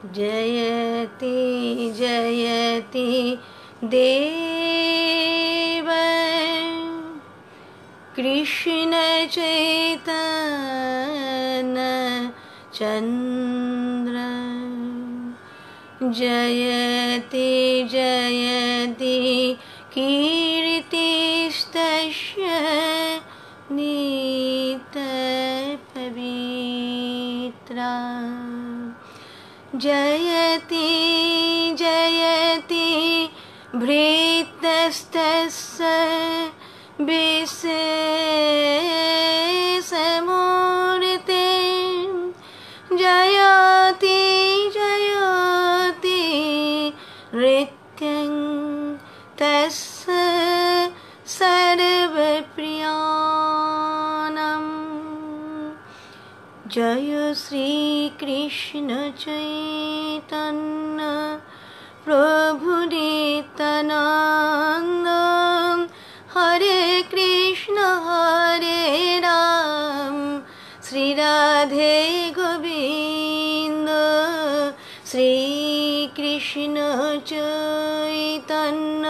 जयति जयति देव कृष्ण चैतन्य चंद्र जयति जयति कीर्तिस्तस्य नित्यपवित्रा जयति जयति भृतस्तस्य विशेषमूर्ते जयति जयति नृत्यं तस्य सर्वप्रियाणाम् जय श्री कृष्ण चैतन्य प्रभु नित्यानंद हरे कृष्ण श्री राधे गोविंद श्री कृष्ण चैतन्य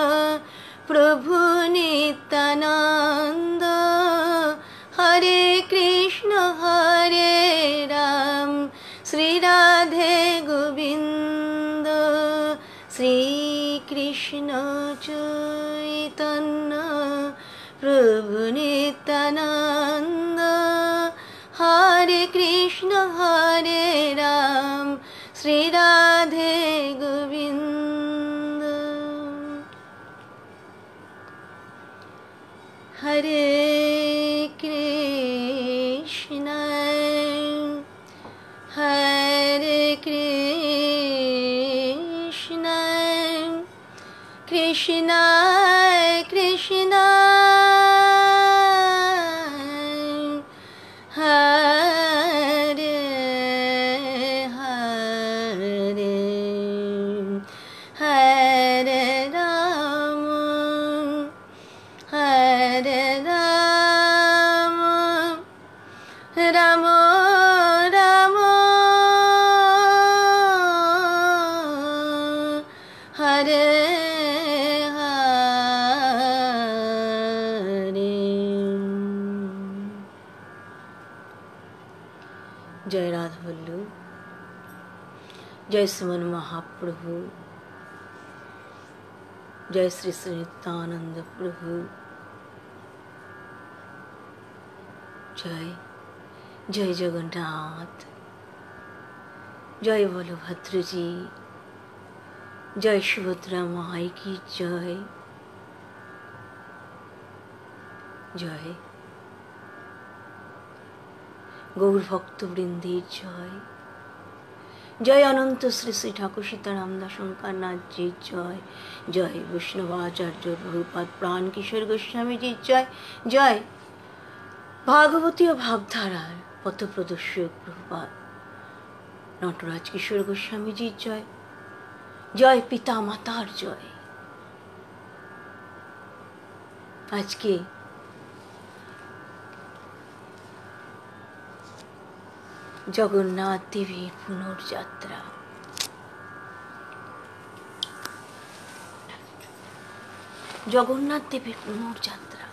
प्रभु नित्यानंद हरे कृष्ण श्री राधे गोविंद श्री कृष्ण चैतन्य प्रभु नित्यानंद हरे कृष्ण श्री राधे गोविंद हरे कृष्ण कृष्ण कृष्ण हरे हरे हरे राम राम राम हरे जय राधा वल्लभ जय श्रीमन महाप्रभु जय श्री श्री नित्यानंद प्रभु जय जय जगन्नाथ जय बलभद्र जी जय सुभद्रा माई की जय जय गौर भक्त वृंदे जय जय अनंत श्री श्री ठाकुर सीताराम दास शंकर नाथ जी जय जय वैष्णवाचार्य प्रभुपाद प्राण किशोर गोस्वामी जी जय जय भागवती भावधारार पथ प्रदर्शक प्रभुपाद नटराज किशोर गोस्वामी जी जय जय पिता मातार जय आज के जगन्नाथ देवी पुनर्यात्रा जगन्नाथ देवी पुनर्यात्रा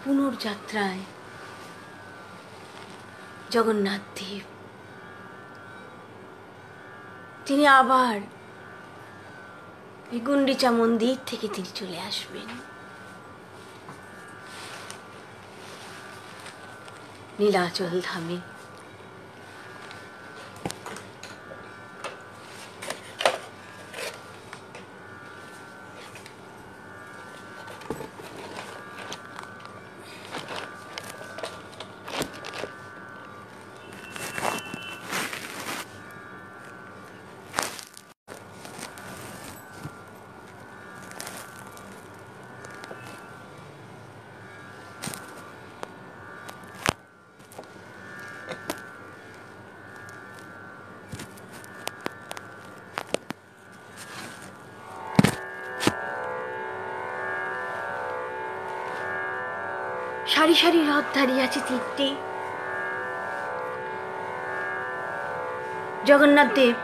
पुनर्यात्राয় जगन्नाथ देव তিনি আবার এই গুন্ডিচা মন্দির থেকে তিনি চলে আসবেন নীলাচল ধামে সারি সারি রথ দাঁড়িয়ে আছে তিনটে। জগন্নাথ দেব,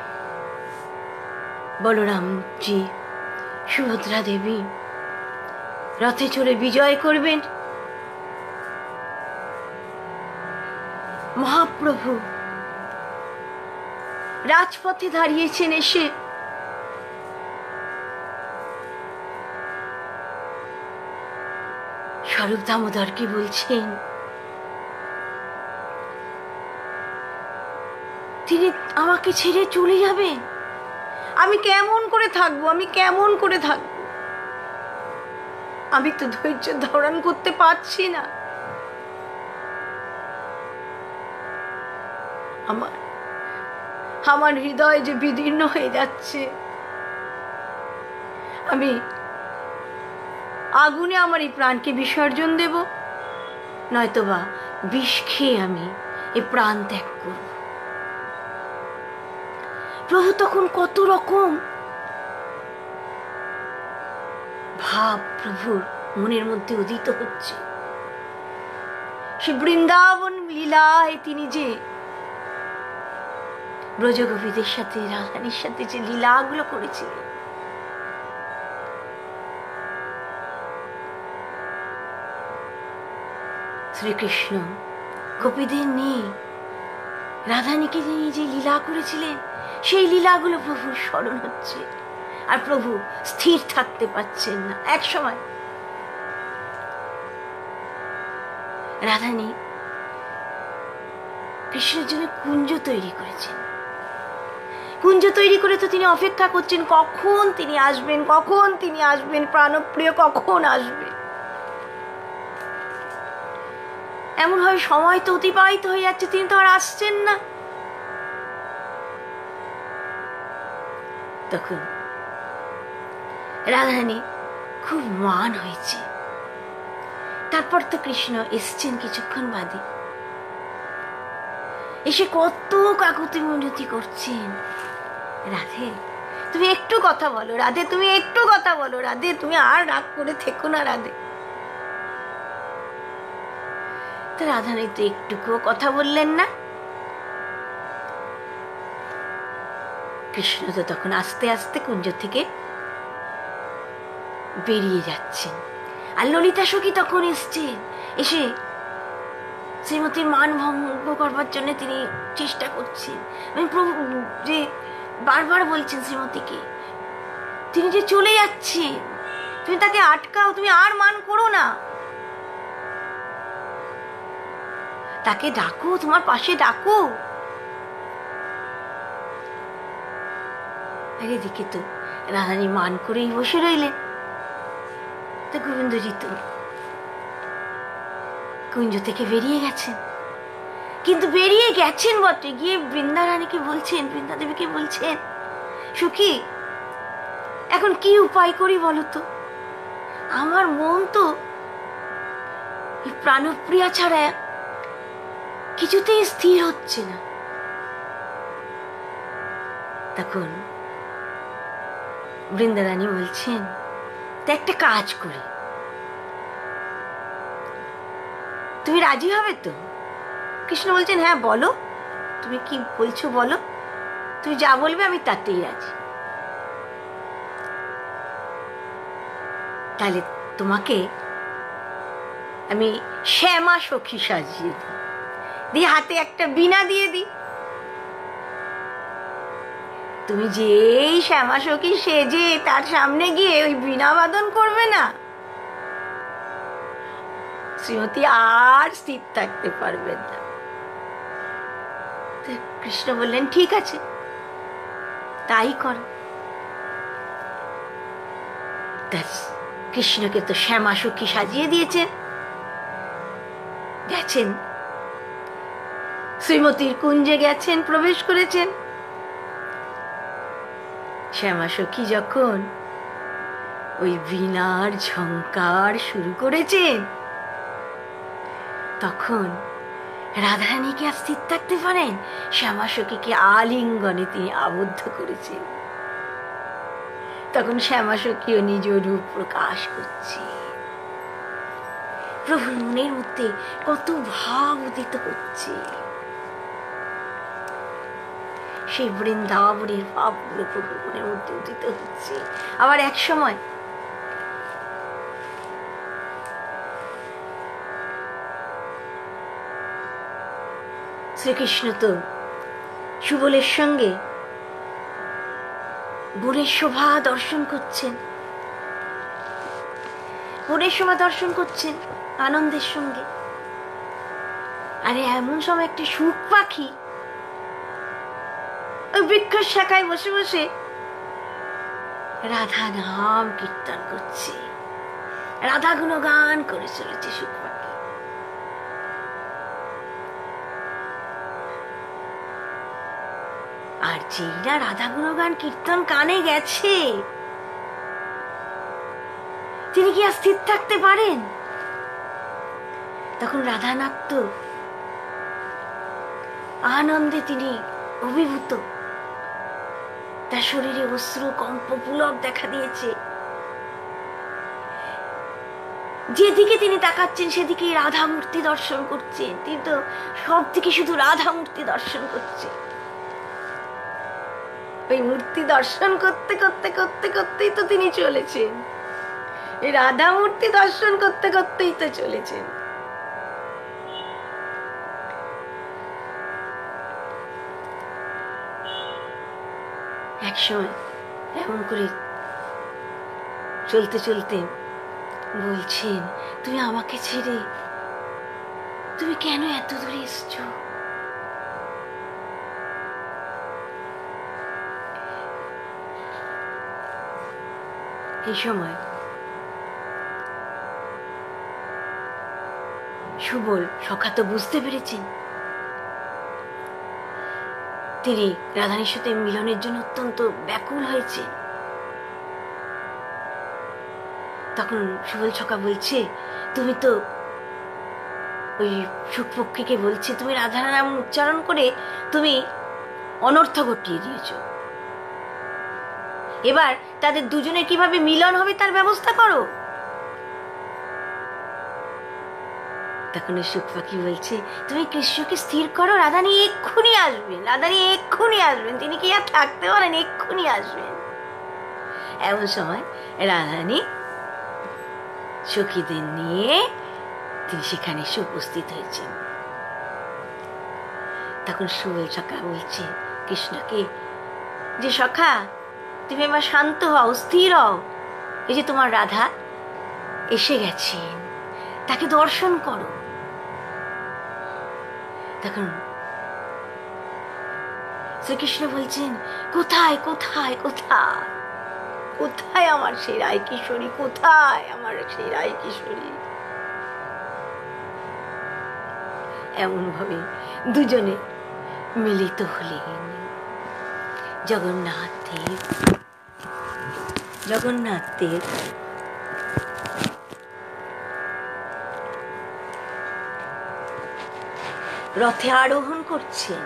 বলরামজি, সুভদ্রা দেবী রথে চড়ে বিজয় করবেন। মহাপ্রভু রাজপথে দাঁড়িয়েছেন এসে। স্বরূপ দামোদরকে বলছেন, তিনি আমাকে ছেড়ে চলে যাবেন, আমি কেমন করে থাকবো, আমি কেমন করে থাকবো, আমি তো ধৈর্য ধারণ করতে পারছি না। আমার হৃদয় যে বিদীর্ণ হয়ে যাচ্ছে, আমি আগুনে আমার এই প্রাণকে বিসর্জন দেব, নয়তোবা বিষ খেয়ে আমি এই প্রাণ ত্যাগ করব। প্রভু তখন কত রকম ভাব প্রভুর মনের মধ্যে উদিত হচ্ছে। সে বৃন্দাবন লীলায় তিনি যে ব্রজগোপীদের সাথে, রাধারানীর সাথে যে লীলাগুলো করেছিলেন, শ্রীকৃষ্ণ গোপীদের নিয়ে, রাধারানীকে নিয়ে যে লীলা করেছিলেন, সেই লীলাগুলো প্রভুর স্মরণ হচ্ছে। আর প্রভু স্থির থাকতে পারছেন না। এক সময় রাধারানী কৃষ্ণের জন্য কুঞ্জ তৈরি করেছেন। কুঞ্জ তৈরি করে তো তিনি অপেক্ষা করছেন, কখন তিনি আসবেন, কখন তিনি আসবেন, প্রাণপ্রিয় কখন আসবেন। এমন হয় সময় তো অতিবাহিত হয়ে যাচ্ছে, তিনি তো আর আসছেন না। তখন রাধারানী খুব মান হয়েছে। তারপর তো কৃষ্ণ এসছেন কিছুক্ষণ বাদে, এসে কত কাকুতি মিনতি করছেন, রাধে তুমি একটু কথা বলো, রাধে তুমি একটু কথা বলো, রাধে তুমি আর রাগ করে থেকো না, রাধে। তো রাধারানী তো একটুকুও কথা বললেন না। কৃষ্ণ তো তখন আস্তে আস্তে কুঞ্জ থেকে বেরিয়ে যাচ্ছেন। আর ললিতা সখী তখন এসছেন, এসে শ্রীমতীর মান ভঙ্গ করবার জন্য তিনি চেষ্টা করছেন। প্রভু যে বারবার বলছেন শ্রীমতীকে, তিনি যে চলে যাচ্ছেন, তুমি তাকে আটকাও, তুমি আর মান করো না, তাকে ডাকো, তোমার পাশে ডাকো। এদিকে তো রাধারানী মান করেই বসে রইলেন। তো গোবিন্দজি তো কুঞ্জ থেকে বেরিয়ে গেছেন, কিন্তু বেরিয়ে গেছেন বটে, গিয়ে বৃন্দারানীকে বলছেন, বৃন্দাদেবীকে বলছেন, সখী এখন কি উপায় করি বলো তো, আমার মন তো এই প্রাণপ্রিয়া ছাড়া কিছুতেই স্থির হচ্ছে না। তখন বৃন্দারানী বলছেন, তা একটা কাজ করি, তুমি রাজি হবে তো? কৃষ্ণ বলছেন, হ্যাঁ বলো, তুমি কি বলছো বলো, তুমি যা বলবে আমি তাতেই রাজি। তাহলে তোমাকে আমি শ্যামা সখী সাজিয়ে দিই, দিয়ে হাতে একটা বীণা দিয়ে দিই, তুমি যেই শ্যামা সখী সেজে তার সামনে গিয়ে ওই বীণা বাদন করবে না, শ্রীমতী আর স্থির থাকতে পারবেন না। কৃষ্ণ বললেন, ঠিক আছে তাই কর। কৃষ্ণকে তো শ্যামা সখী সাজিয়ে দিয়েছেন, গেছেন শ্রীমতীর কুঞ্জে, গেছেন, প্রবেশ করেছেন। শ্যামা সখী যখন ওই বীণার ঝংকার শুরু করেছেন, তখন রাধারানীকে আর স্থির থাকতে পারেন, শ্যামা সখীকে আলিঙ্গনে তিনি আবদ্ধ করেছেন। তখন শ্যামা সখীও নিজ রূপ প্রকাশ করছে। প্রভুর মনের মধ্যে কত ভাব উদিত হচ্ছে, সেই বৃন্দাবনের ভাবগুলো প্রভুর মনের মধ্যে উদিত হচ্ছে। আবার এক সময় শ্রীকৃষ্ণ তো সুবলের সঙ্গে বনের শোভা দর্শন করছেন, বনের শোভা দর্শন করছেন আনন্দের সঙ্গে। আরে এমন সময় একটা সুখ পাখি ওই বৃক্ষের শাখায় বসে বসে রাধা নাম কীর্তন করছে, রাধা গুণগান করে চলেছে সুখ পাখি। আর যেই না রাধা গুণগান কীর্তন কানে গেছে, তিনি কি আর স্থির থাকতে পারেন? তখন রাধানাথ তো আনন্দে তিনি অভিভূত, তার শরীরে অশ্রু কম্প পুলক দেখা দিয়েছে। যেদিকে তিনি তাকাচ্ছেন সেদিকে রাধা মূর্তি দর্শন করছেন, তিনি তো সব থেকে শুধু রাধা মূর্তি দর্শন করছে। ওই মূর্তি দর্শন করতে করতে করতে করতেই তো তিনি চলেছেন, এই রাধা মূর্তি দর্শন করতে করতেই তো চলেছেন। একসময় এমন করে চলতে চলতে বলছেন, তুমি আমাকে ছেড়ে তুমি কেন এত দূরে এসছো? এই সময় সুবল সখা তো বুঝতে পেরেছেন তিনি রাধারানীর সাথে মিলনের জন্য অত্যন্ত ব্যাকুল হয়েছে। তখন সুবল সখা বলছে, তুমি তো ওই সুখপক্ষীকে বলছে তুমি রাধার নাম উচ্চারণ করে তুমি অনর্থ ঘটিয়ে দিয়েছ, এবার তাদের দুজনের কিভাবে মিলন হবে তার ব্যবস্থা করো। তখন সুখ পাখি বলছে, তুমি কৃষ্ণকে স্থির করো, রাধারানী এক্ষুনি আসবেন, রাধারানী এক্ষুনি আসবেন, তিনি কি আর থাকতে পারেন, এক্ষুনি আসবেন। এমন সময় রাধারানী সখীদের নিয়ে তিনি সেখানে এসে উপস্থিত হয়েছেন। তখন সুবল সখা বলছে কৃষ্ণকে যে, সখা তুমি এবার শান্ত হও, স্থির হও, এই যে তোমার রাধা এসে গেছেন, তাকে দর্শন করো। তখন শ্রীকৃষ্ণ বলছেন, কোথায় কোথায় কোথায় কোথায় আমার সেই রায় কিশোরী, কোথায় আমার সেই রায় কিশোরী? এমন ভাবে দুজনে মিলিত হলেন। জগন্নাথ দেব রথে আরোহণ করছেন।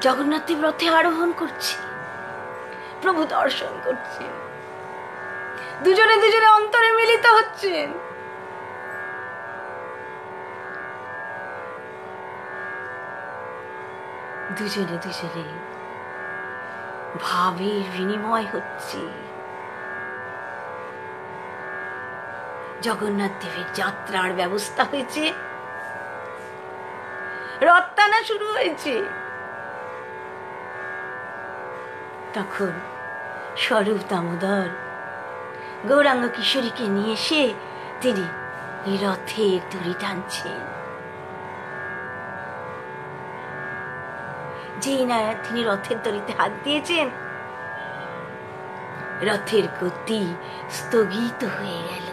জগন্নাথ দেব রথে আরোহণ করছে, প্রভু দর্শন করছেন, দুজনে দুজনে অন্তরে মিলিত হচ্ছেন। দুজনে দুজনে ভাবের বিনিময় হচ্ছে। জগন্নাথ দেবের যাত্রার ব্যবস্থা হয়েছে, রথ টানা শুরু হয়েছে। তখন স্বরূপ দামোদর গৌরাঙ্গ কিশোরীকে নিয়ে এসে তিনি রথের দড়ি টানছেন। যেই না তিনি রথের দড়িতে হাত দিয়েছেন, রথের গতি স্থগিত হয়ে গেল।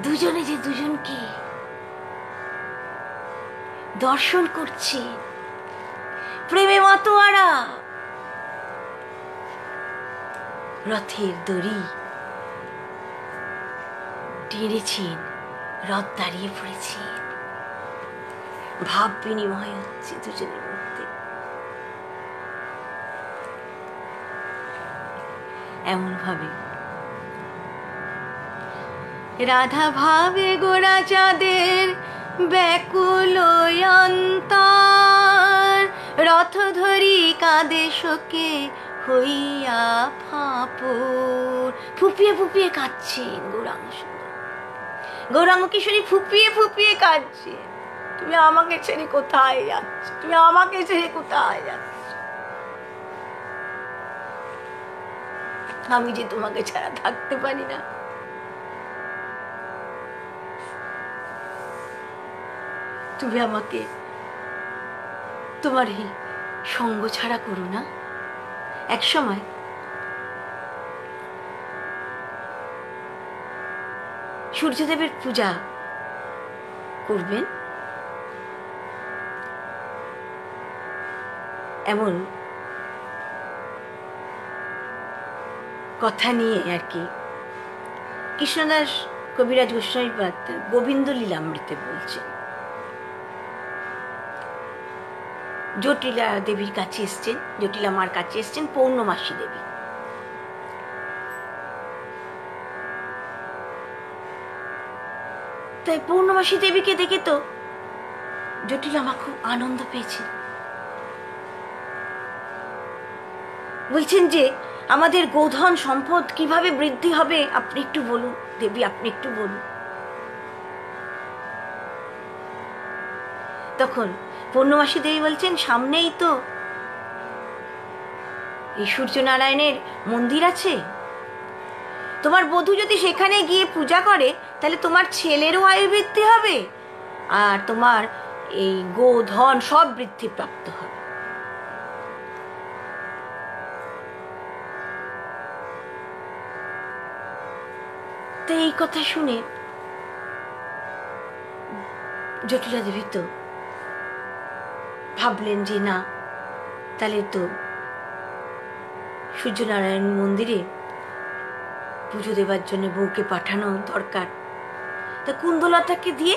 দুজনে যে দুজনকে দর্শন করছে, প্রেমে মাতোয়ারা। রথের দড়ি টেনেছেন, রথ দাঁড়িয়ে পড়েছে। ভাব বিনিময় হচ্ছে দুজনের মধ্যে। এমন ভাবে রাধা ভাবে গোরা চাঁদের ব্যাকুল অন্তর, রথ ধরি কাঁদে শোকে হইয়া ফাঁপড়। ফুপিয়ে ফুপিয়ে কাঁদছেন গৌরাঙ্গ সুন্দর, গৌরাঙ্গ কিশোরী ফুপিয়ে ফুপিয়ে কাঁদছে। তুমি আমাকে ছেড়ে কোথায় যাচ্ছ, তুমি আমাকে ছেড়ে কোথায় যাচ্ছ? আমি যে তোমাকে ছাড়া থাকতে পারি না। তুমি আমাকে তোমার এই সঙ্গ ছাড়া করো না। এক সময় সূর্যদেবের পূজা করবেন এমন কথা নিয়ে আর কি কৃষ্ণদাস কবিরাজ গোস্বামীপাদ গোবিন্দ লীলামৃতে বলছেন। জটিলা দেবীর কাছে এসছেন, জটিলা মার কাছে এসছেন পৌর্ণমাসী দেবী। তাই পৌর্ণমাসী দেবীকে দেখে তো জটিলা মা খুব আনন্দ পেয়েছেন। বলছেন যে আমাদের গোধন সম্পদ কিভাবে বৃদ্ধি হবে আপনি একটু বলুন দেবী, আপনি একটু বলুন। তখন পূর্ণমাসী দেবী বলছেন, সামনেই তো এই সূর্যনারায়ণের মন্দির আছে, তোমার বধূ যদি সেখানে গিয়ে পূজা করে তাহলে তোমার ছেলেরও আয়ু বৃদ্ধি হবে আর তোমার এই গোধন সব বৃদ্ধি প্রাপ্ত হবে। তো এই কথা শুনে জটিলা দেবী তো ভাবলেন যে না, তাহলে তো সূর্যনারায়ণ মন্দিরে পুজো দেবার জন্য বউকে পাঠানো দরকার। তা কুন্দলতাকে দিয়ে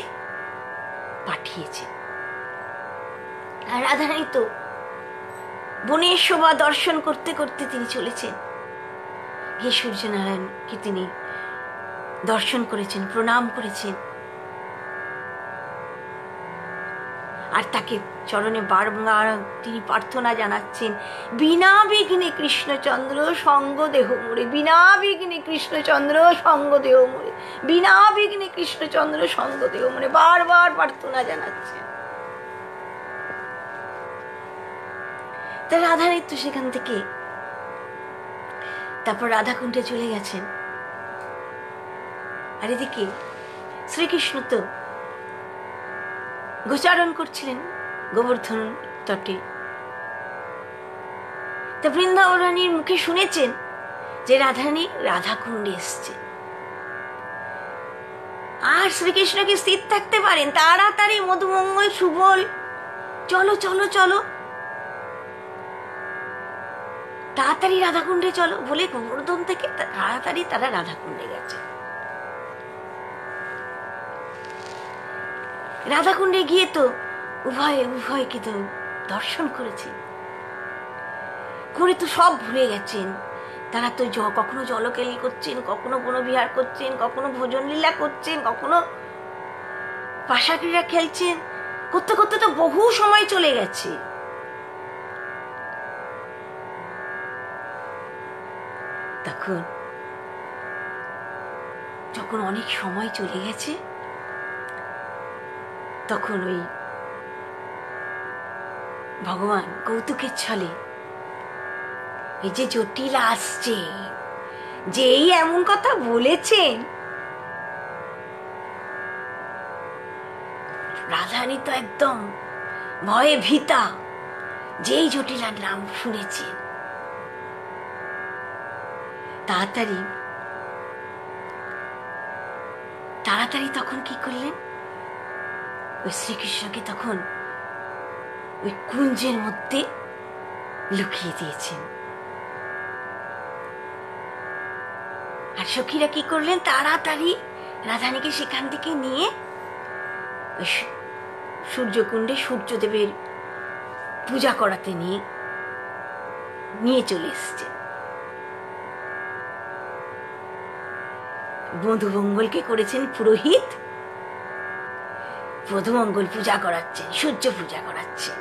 পাঠিয়েছে। আর রাধারানী তো বনের শোভা দর্শন করতে করতে তিনি চলেছেন, গিয়ে সূর্যনারায়ণকে তিনি দর্শন করেছেন, প্রণাম করেছেন, আর তাকে চরণে বারবার তিনি প্রার্থনা জানাচ্ছেন, বিনা বিঘ্নে কৃষ্ণচন্দ্র সঙ্গ দেহ মোরে, বিনা বিঘ্নে কৃষ্ণচন্দ্র সঙ্গ দেহ মোরে, বিনা বিঘ্নে কৃষ্ণচন্দ্র সঙ্গ দেহ মোরে, বারবার প্রার্থনা জানাচ্ছেন। তা রাধারানী তো সেখান থেকে তারপর রাধাকুণ্ডে চলে গেছেন। আর এদিকে শ্রীকৃষ্ণ তো গোচারণ করছিলেন গোবর্ধন তটে। তা বৃন্দাবন রানীর মুখে শুনেছেন যে রাধারানী রাধাকুণ্ডে এসছে। আর শ্রীকৃষ্ণকে স্থির থাকতে পারেন, তাড়াতাড়ি মধুমঙ্গল সুবল চলো চলো চলো, তাড়াতাড়ি রাধাকুণ্ডে চলো বলে গোবর্ধন থেকে তাড়াতাড়ি তারা রাধাকুণ্ডে গেছে। রাধাকুণ্ডে গিয়ে তো উভয়কে তো দর্শন করেছেন, করে তো সব ভুলে গেছেন। তারা তো কখনো জলকেলি করছেন, কখনো বনবিহার করছেন, কখনো ভোজন লীলা করছেন, কখনো পাশা ক্রীড়া খেলছেন, করতে করতে তো বহু সময় চলে গেছে। তখন যখন অনেক সময় চলে গেছে তখন ওই ভগবান কৌতুকের ছলে এই যে জটিলা আসছে, যেই এমন কথা বলেছেন, রাধারানী তো একদম ভয়ে ভীতা। যেই জটিলার নাম শুনেছেন তাড়াতাড়ি তখন কি করলেন, ওই শ্রীকৃষ্ণকে তখন ওই কুঞ্জের মধ্যে লুকিয়ে দিয়েছেন। আর সখীরা কি করলেন, তাড়াতাড়ি রাধারানীকে সেখান থেকে নিয়ে সূর্যকুণ্ডে সূর্যদেবের পূজা করাতে নিয়ে চলে এসছে। মধুমঙ্গলকে করেছেন পুরোহিত, মধুমঙ্গল পূজা করাচ্ছেন, সূর্য পূজা করাচ্ছেন।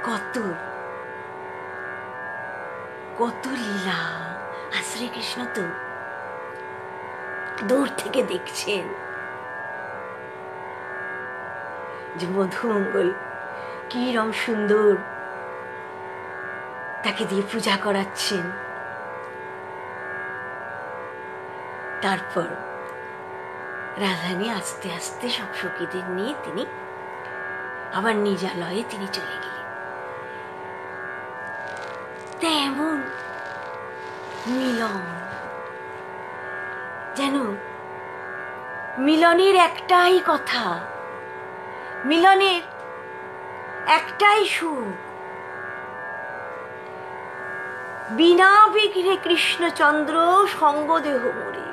কত কত লীলা! আর শ্রীকৃষ্ণ তো দূর থেকে দেখছেন যে মধুমঙ্গল কি রকম সুন্দর তাকে দিয়ে পূজা করাচ্ছেন। তারপর রাধারানী আস্তে আস্তে সব সখীদের নিয়ে তিনি আবার নিজালয়ে তিনি চলে গেলেন। তেমন মিলন, যেন মিলনের একটাই কথা, মিলনের একটাই সুখ। বিনা বিঘ্নে কৃষ্ণচন্দ্র সঙ্গদেহ মরে,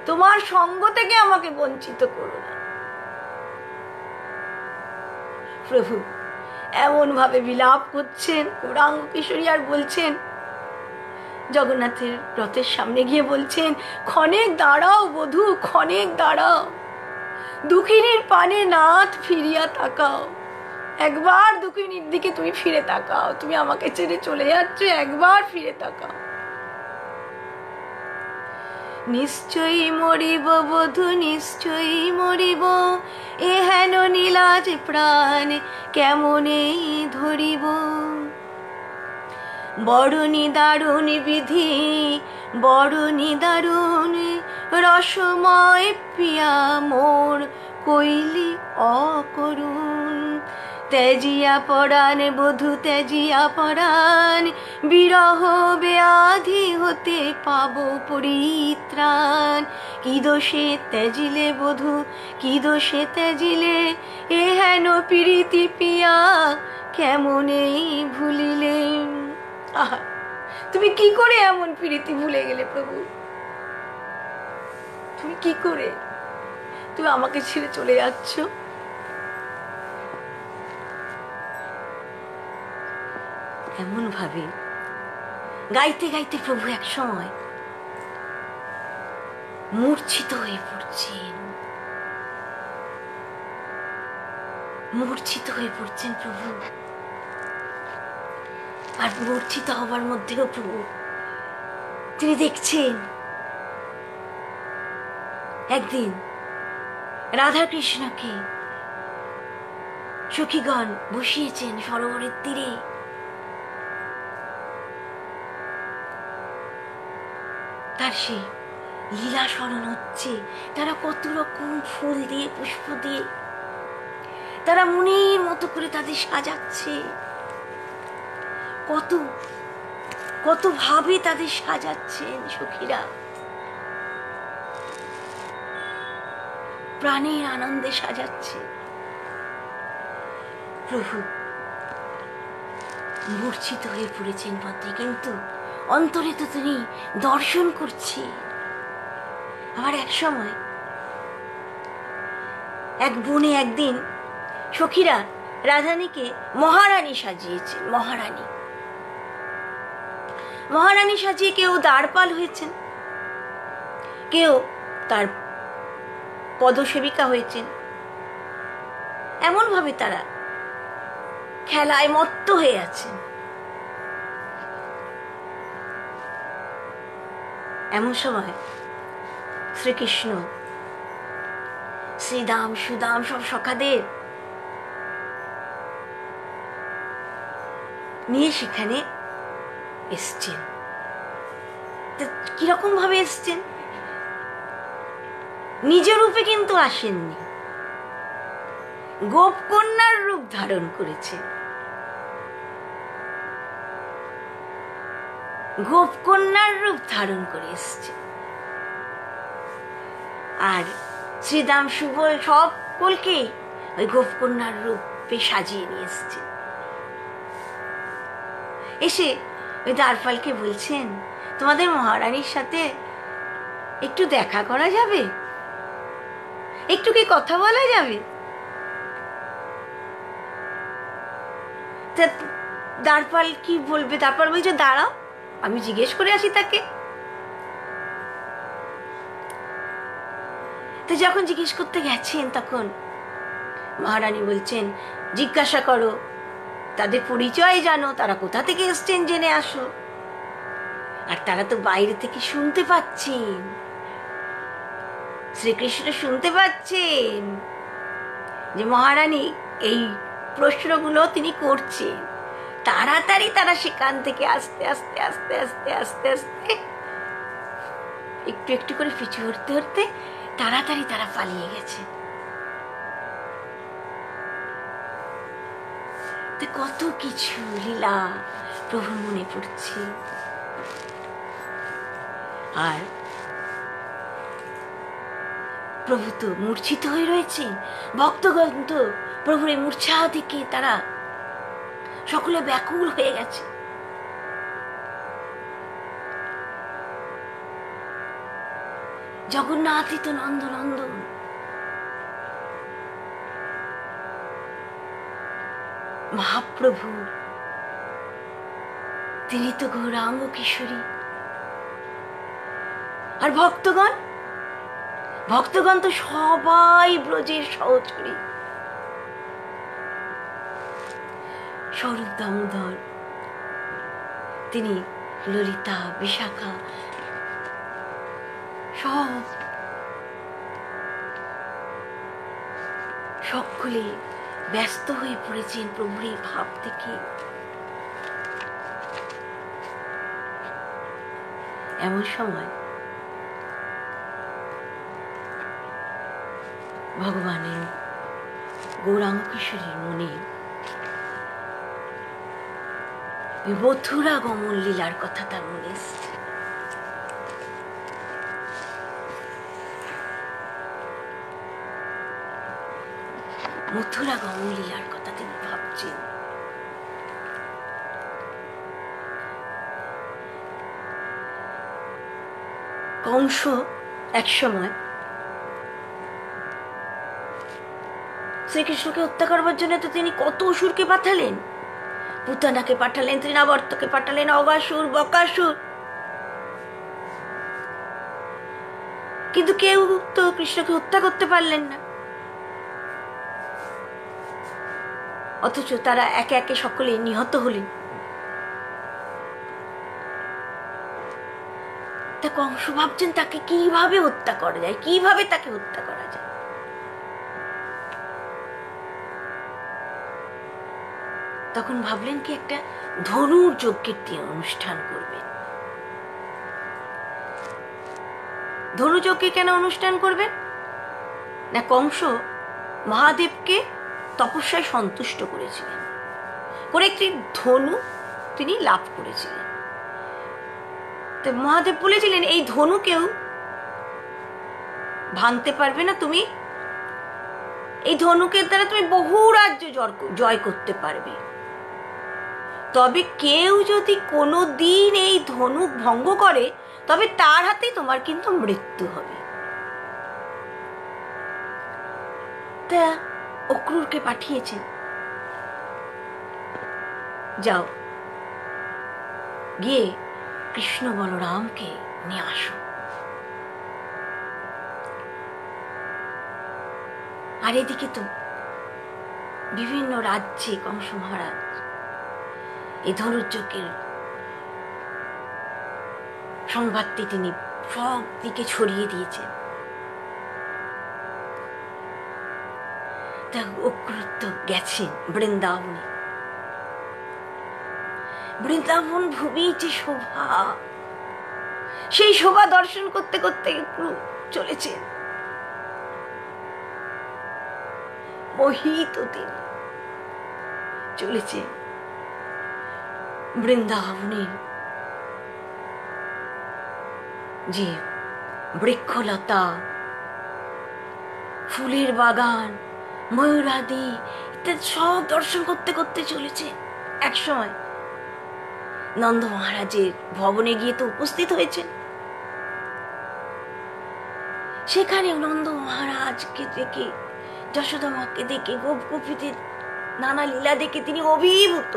তোমার সঙ্গ থেকে আমাকে বঞ্চিত করো না। প্রভু এমন ভাবে বিলাপ করছেন, গৌরাঙ্গ কিশোরী আর বলছেন, জগন্নাথের রথের সামনে গিয়ে বলছেন, ক্ষণেক দাঁড়াও বধূ, ক্ষণেক দাঁড়াও, দুঃখিনীর পানে নাথ ফিরিয়া তাকাও। একবার দুঃখিনীর দিকে তুমি ফিরে তাকাও, তুমি আমাকে ছেড়ে চলে যাচ্ছ, একবার ফিরে তাকাও। নিশ্চয়ই মরিব বধূ, নিশ্চয়ই মরিব, এ হেন নীলাজ প্রাণ কেমনে ধরিব। বড় নিদারুণ বিধি, বড় নিদারুণ রসময় পিয়া মোর কইলি অকরুণ। তেজিয়া পরাণ বধূ, তেজিয়া পরাণ, বিরহ ব্যাধি হতে পাব পরিত্রাণ। কি দোষে তেজিলে বধূ, কি দোষে তেজিলে, এ হেন প্রীতি পিয়া কেমনে ভুলিলে। আহা, তুমি কি করে এমন প্রীতি ভুলে গেলে প্রভু? তুমি কি করে, তুমি আমাকে ছেড়ে চলে যাচ্ছ? এমন ভাবে গাইতে গাইতে প্রভু এক সময় মূর্ছিত হয়ে পড়ছেন, মূর্ছিত হয়ে পড়ছেন প্রভু। আর মূর্ছিত হবার মধ্যেও প্রভু তিনি দেখছেন একদিন রাধা কৃষ্ণকে সখীগণ বসিয়েছেন সরোবরের তীরে। তার সেই লীলা স্মরণ হচ্ছে, তারা কত রকম ফুল দিয়ে, পুষ্প দিয়ে তারা মনের মতো করে তাদের সাজাচ্ছে, কত কত ভাবে তাদের সাজাচ্ছেন সখীরা, প্রাণের আনন্দে সাজাচ্ছে। প্রভু মূর্ছিত হয়ে পড়েছেন পথে, কিন্তু অন্তরে তো তিনি দর্শন করছে। আবার এক সময় এক বনে একদিন সখীরা রাধারানীকে মহারানী সাজিয়েছেন। মহারানী সাজিয়ে কেউ দ্বারপাল হয়েছেন, কেউ তার পদসেবিকা হয়েছেন। এমন ভাবে তারা খেলায় মত্ত হয়ে আছেন। এমন সময় শ্রীকৃষ্ণ শ্রীদাম সুদাম সব সখাদের নিয়ে সেখানে এসছেন। কিরকম ভাবে এসছেন? নিজ রূপে কিন্তু আসেননি, গোপকন্যার রূপ ধারণ করেছেন। গোপকন্যার রূপ ধারণ করে এসছে। আর শ্রীদাম সুবল সকলকে ওই গোপকন্যার রূপে সাজিয়ে নিয়ে এসছে। এসে ওই দ্বারপালকে বলছেন, তোমাদের মহারানীর সাথে একটু দেখা করা যাবে, একটু কি কথা বলা যাবে? দ্বারপাল কি বলবে? দ্বারপাল বলছে দাঁড়াও, আমি জিজ্ঞেস করে আসি তাকে। তো যখন জিজ্ঞেস করতে গেছেন তখন মহারানী বলছেন জিজ্ঞাসা করো, তাদের পরিচয় জানো, তারা কোথা থেকে এসছেন জেনে আসো। আর তারা তো বাইরে থেকে শুনতে পাচ্ছেন, শ্রীকৃষ্ণ শুনতে পাচ্ছেন যে মহারানী এই প্রশ্নগুলো তিনি করছেন। তাড়াতাড়ি তারা সেখান থেকে আস্তে আস্তে আস্তে আস্তে আস্তে আস্তে একটু একটু করে পিছু হতে হতে তাড়াতাড়ি তারা পালিয়ে গেছে। কত কিছু লীলা প্রভুর মনে পড়ছে। আর প্রভু তো মূর্ছিত হয়ে রয়েছেন, ভক্তগণ তো প্রভুর এই মূর্ছা থেকে তারা সকলে ব্যাকুল হয়ে গেছে। জগন্নাথই তো নন্দনন্দন, মহাপ্রভু তিনি তো গৌরাঙ্গ কিশোরী। আর ভক্তগণ, ভক্তগণ তো সবাই ব্রজের সহচরী। স্বরূপ দামোদর তিনি ললিতা, বিশাখা সব সকলে ব্যস্ত হয়ে পড়েছেন প্রভুর এই ভাব থেকে। এমন সময় ভগবানের গৌরাঙ্গ কিশোরীর মনে মথুরা গমন লীলার কথা তার মনে এসছে। মথুরা গমন লীলার কথা তিনি ভাবছেন। কংস এক সময় শ্রীকৃষ্ণকে হত্যা করবার জন্য তো তিনি কত অসুরকে পাঠালেন, পুতনাকে পাঠালেন, তৃণাবর্তকে পাঠালেন, অগাসুর, বকাসুর, কিন্তু কেউ তো কৃষ্ণকে হত্যা করতে পারলেন না। অথচ তারা একে একে সকলে নিহত হলেন। তা কংস ভাবছেন তাকে কিভাবে হত্যা করা যায়, কিভাবে তাকে হত্যা করা যায়। তখন ভাবলেন কি একটা ধনুর যজ্ঞের অনুষ্ঠান করবেন। ধনুযজ্ঞে কেন অনুষ্ঠান করবেন না, কংস মহাদেবকে তপস্যায় সন্তুষ্ট করেছিলেন, করে একটি ধনু তিনি লাভ করেছিলেন। তো মহাদেব বলেছিলেন এই ধনু কেউ ভাঙতে পারবে না, তুমি এই ধনুকের দ্বারা তুমি বহু রাজ্য জয় করতে পারবে, তবে কেউ যদি কোনো দিন এই ধনুক ভঙ্গ করে তবে তার হাতেই তোমার কিন্তু মৃত্যু হবে। তা অক্রূরকে পাঠিয়েছেন, যাও গিয়ে কৃষ্ণ বলরামকে নিয়ে আসো। আর এদিকে তো বিভিন্ন রাজ্যে কংস মহারাজ এই ধনুর্যজ্ঞের সংবাদটি তিনি সব দিকে ছড়িয়ে দিয়েছেন। তা অক্রূর তো গেছেন বৃন্দাবনে। বৃন্দাবন ভূমি যে শোভা, সেই শোভা দর্শন করতে করতে চলেছেন। মোহিত তিনি চলেছেন বৃন্দাবনের যে বৃক্ষলতা, ফুলের বাগান, ময়ূরাদি ইত্যাদি সব দর্শন করতে করতে চলেছে। এক সময় নন্দ মহারাজের ভবনে গিয়ে তো উপস্থিত হয়েছেন। সেখানে নন্দ মহারাজকে দেখে, যশোদা মাকে দেখে, গোপ গোপীদের নানা লীলা দেখে তিনি অভিভূত।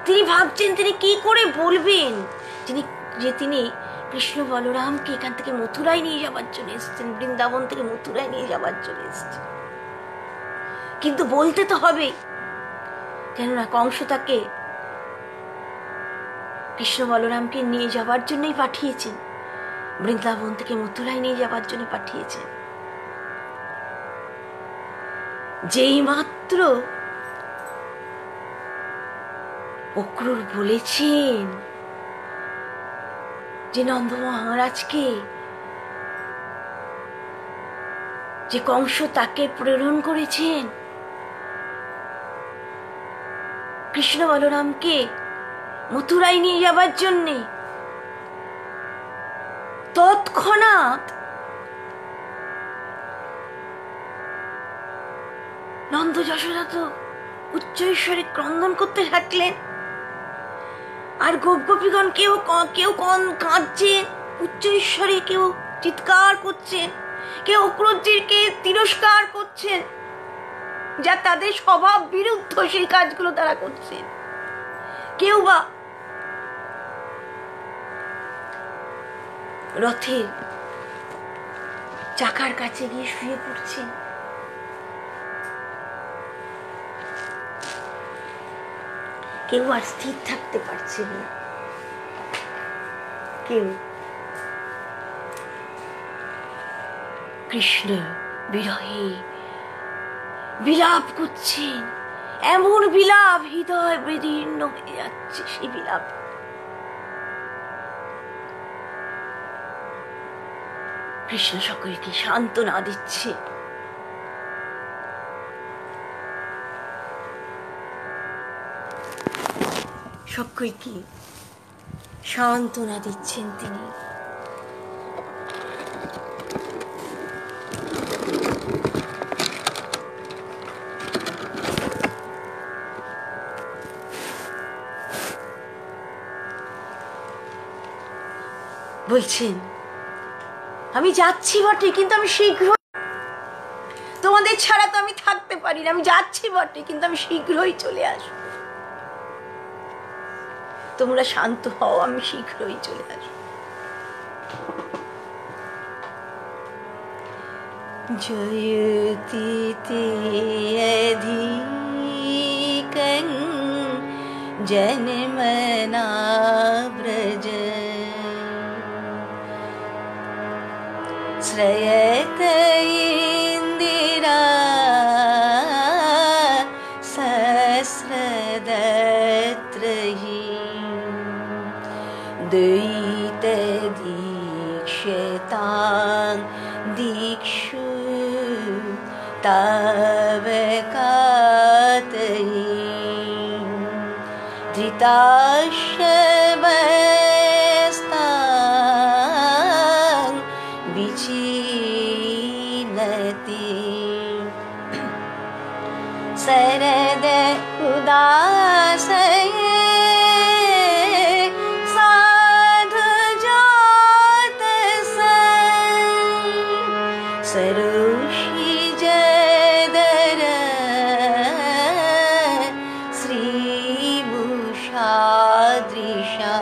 তিনি ভাবছেন তিনি কি করে বলবেন তিনি কৃষ্ণ বলরামকে এখান থেকে মথুরায় নিয়ে যাবার জন্য এসেছেন, বৃন্দাবন থেকে মথুরায় নিয়ে যাবার জন্য এসেছেন। কিন্তু বলতে তো হবে, কেননা কংস তাকে কৃষ্ণ বলরামকে নিয়ে যাবার জন্যই পাঠিয়েছেন, বৃন্দাবন থেকে মথুরায় নিয়ে যাবার জন্য পাঠিয়েছেন। যেই মাত্র অক্রূর বলেছেন যে নন্দ মহারাজকে, যে কংস তাকে প্রেরণ করেছেন কৃষ্ণ বলরামকে মথুরায় নিয়ে যাবার জন্যে, তৎক্ষণাৎ নন্দ যশোদা তো উচ্চৈশ্বরে ক্রন্দন করতে থাকলেন, আর গোপ গোপীগণ কেউ কাঁদছেন উচ্চৈশ্বরে, কেউ চিৎকার করছেন, কেউ অক্রূরজিকে তিরস্কার করছেন, যা তাদের স্বভাব বিরুদ্ধ সেই কাজগুলো তারা করছেন। কেউ বা রথের চাকার কাছে গিয়ে শুয়ে পড়ছেন, কেউ আর স্থির থাকতে পারছেন না, কেউ কৃষ্ণ বিরহে বিলাপ করছেন, এমন বিলাপ হৃদয় বিদীর্ণ হয়ে যাচ্ছে। সেই বিলাপ কৃষ্ণ সকলকে সান্ত্বনা দিচ্ছে। সকলকে সান্ত্বনা দিচ্ছেন তিনি। বলছেন, আমি যাচ্ছি বটে, কিন্তু আমি শীঘ্র, তোমাদের ছাড়া তো আমি থাকতে পারি না, আমি যাচ্ছি বটে কিন্তু আমি শীঘ্রই চলে আসবো, তোমরা শান্ত হও, আমি শীঘ্রই চলে আসবো। জয়তি অধিকং জনমনা ব্রজ শ্রয়ত ইন্দিরা সহস্রদত্রহি দয়িত দীক্ষতাং দীক্ষু তাবকাতহি ধৃতাশবস্তাং বিচিনতি শরদ উদাসয়ে সাধু জাত সরোষি জদর শ্রীভূষাদৃশা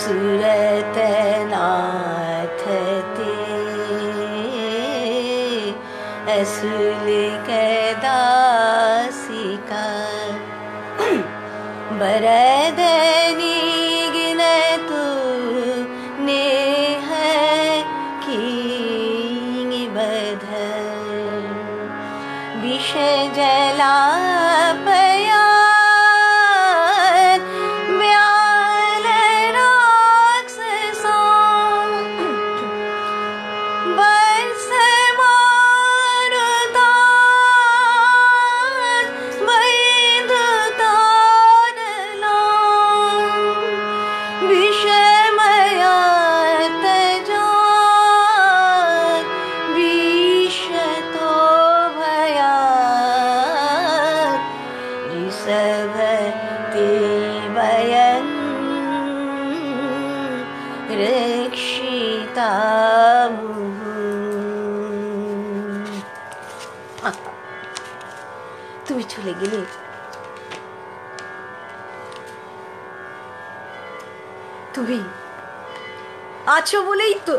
সুরতনাথ ते असुलिक दासिका बरदनी गिनतु नेह कींग बध विष जलापया व्याल राक्षसा রক্ষিতা। তুমি চলে গেলে, তুমি আছো বলেই তো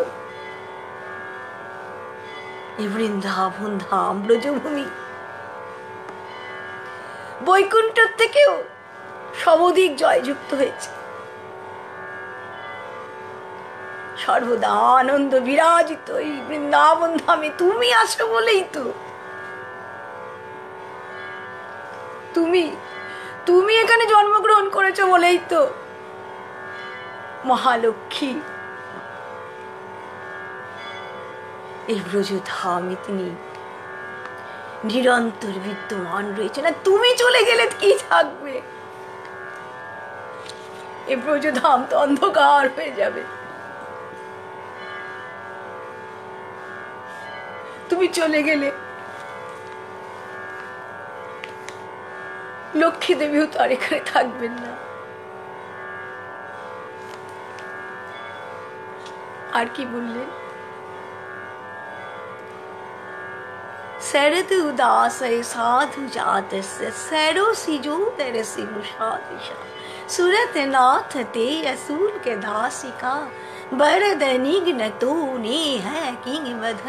এই বৃন্দাবন ধাম ব্রজভূমি বৈকুণ্ঠের থেকেও সমধিক জয়যুক্ত হয়েছে। সর্বদা আনন্দ বিরাজিত এই বৃন্দাবন ধামে তুমি আছো বলেই তো, তুমি এখানে জন্মগ্রহণ করেছো বলেই তো মহালক্ষ্মী এই ব্রজধামে তিনি নিরন্তর বিদ্যমান রয়েছে। না তুমি চলে গেলে কি থাকবে? এই ব্রজধাম তো অন্ধকার হয়ে যাবে। তুমি চলে গেলে লক্ষ্মী দেবীও তো আর এখানে থাকবেন না। আর কি বললেন? शरद उदास साधु जात सरो सिजो तरसी मुषादिशा सुरत नाथ ते असूल के दासिका बरद निग्न तो ने है किंग बध।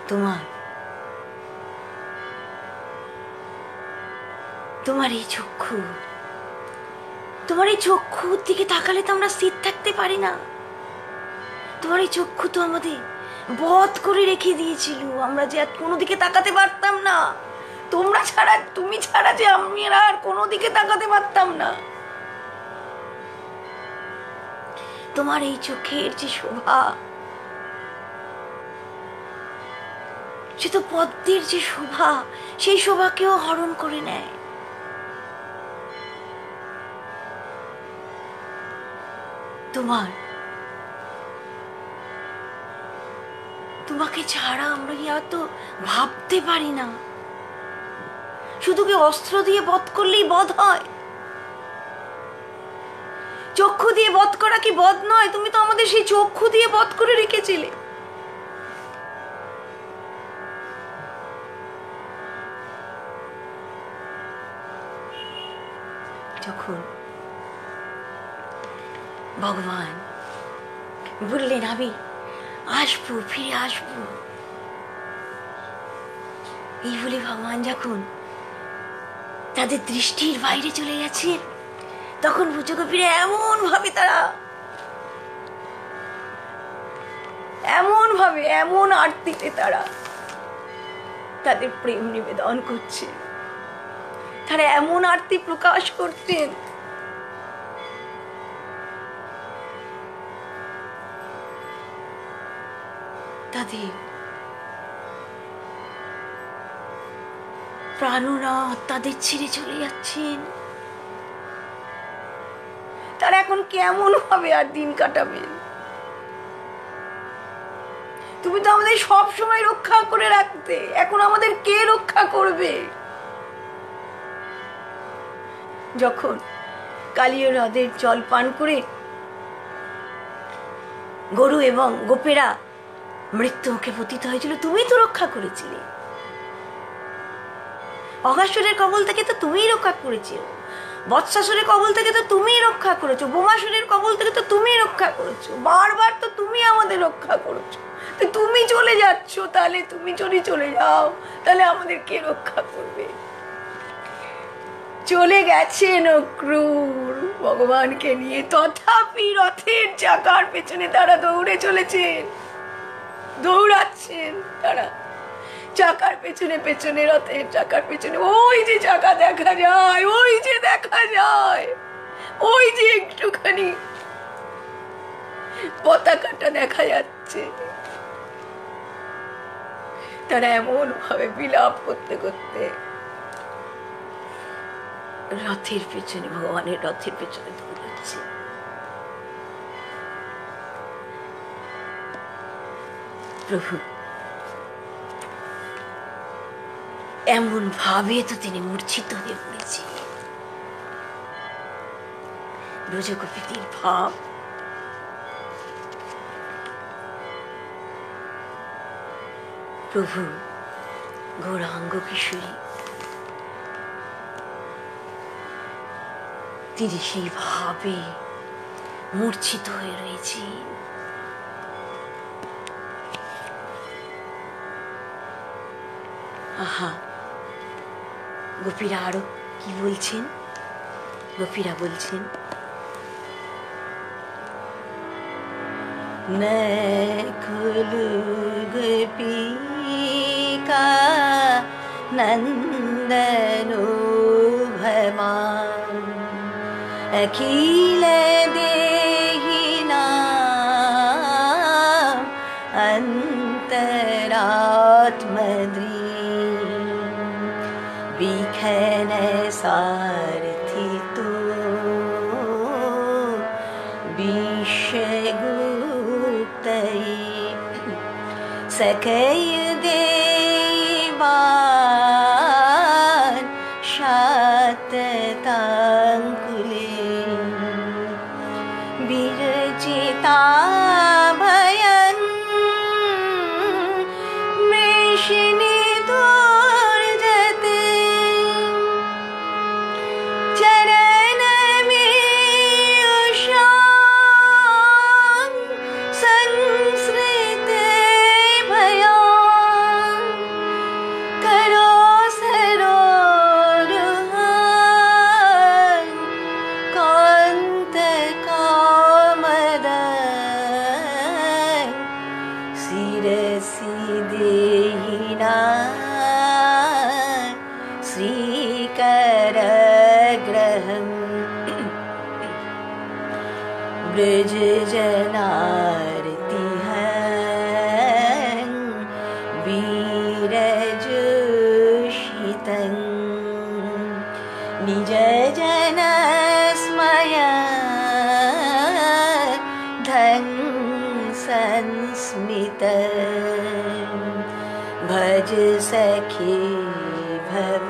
তোমার এই চক্ষুর দিকে তাকালে তো আমরা স্থির থাকতে পারি না। তোমার এই চক্ষু তো আমাদের বধ করে রেখে দিয়েছিল, আমরা যে আর কোনো দিকে তাকাতে পারতাম না। তুমি ছাড়া যে আমি আর কোনো দিকে তাকাতে পারতাম না। তোমার এই চোখের যে শোভা, সে তো পদ্মের যে শোভা, সেই শোভাকেও হরণ করে নেয়। তোমাকে ছাড়া আমরা তো ভাবতে পারি না। শুধু কি অস্ত্র দিয়ে বধ করলেই বধ হয়? চক্ষু দিয়ে বধ করা কি বধ নয়? তুমি তো আমাদের সেই চক্ষু দিয়ে বধ করে রেখেছিলে। যখন ভগবান বললেন আমি আসবো, ফিরে আসবো, এই বলে ভগবান যখন তাদের দৃষ্টির বাইরে চলে গেছেন, তখন ব্রজগোপীরা এমন আরতিতে তারা তাদের প্রেম নিবেদন করছে, তারা এমন আরতি প্রকাশ করতেন, তাদের প্রাণনাথ তাদের ছেড়ে চলে যাচ্ছেন। তারা এখন কেমন ভাবে আর দিন কাটাবেন? তুমি তো আমাদের সব সময় রক্ষা করে রাখতে, এখন আমাদের কে রক্ষা করবে? যখন কালীয় হ্রদের জল পান করে গরু এবং গোপেরা মৃত্যু মুখে পতিত হয়েছিল, তুমি তো রক্ষা করেছিলে। অঘাসুরের কবল থেকে তো তুমিই রক্ষা করেছো, বৎসাসুরের কবল থেকে তো তুমিই রক্ষা করেছো, বোমাসুরের কবল থেকে তো তুমিই রক্ষা করেছো, বারবার তো তুমি আমাদের রক্ষা করেছো। তুমি চলে যাচ্ছ, তাহলে তুমি যদি চলে যাও তাহলে আমাদের কে রক্ষা করবে? চলে গেছেন অক্রূর ভগবানকে নিয়ে, তথাপি রথের চাকার পেছনে তারা দৌড়াচ্ছেন। তারা চাকার পেছনে রথের চাকার পেছনে ওই যে চাকা দেখা যায়, ওই যে একটুখানি পতাকাটা দেখা যাচ্ছে। তারা এমন ভাবে বিলাপ করতে করতে ভগবানের রথের পেছনে দৌড়াচ্ছে। প্রভু এমন ভাবে তো তিনি মূর্ছিত হয়ে পড়েছে, ব্রজগোপীদের ভাব। প্রভু গৌরাঙ্গ কিশোরী, তিনি সেই ভাবে মূর্ছিত হয়ে রয়েছে। আহা, গোপীরা আরো কি বলছেন? গোপীরা বলছেন, नकुल गोपी का नंदनो भवान, अखिल देहि नाम अंतरात्मद्रीम, बिखन सारथि तो सकय देवान शाततांकुले, विरचिता भयं मृषिणी दुर्जते, चरण में उषा संस्कृते भया, करो सरोरुहान कांत कामदं, शिरसि देहिना श्रीकरग्रहम्, ब्रज जनार्ति वीरजोषितं, निज जन स्मय धं संस्मित, भज सखी भव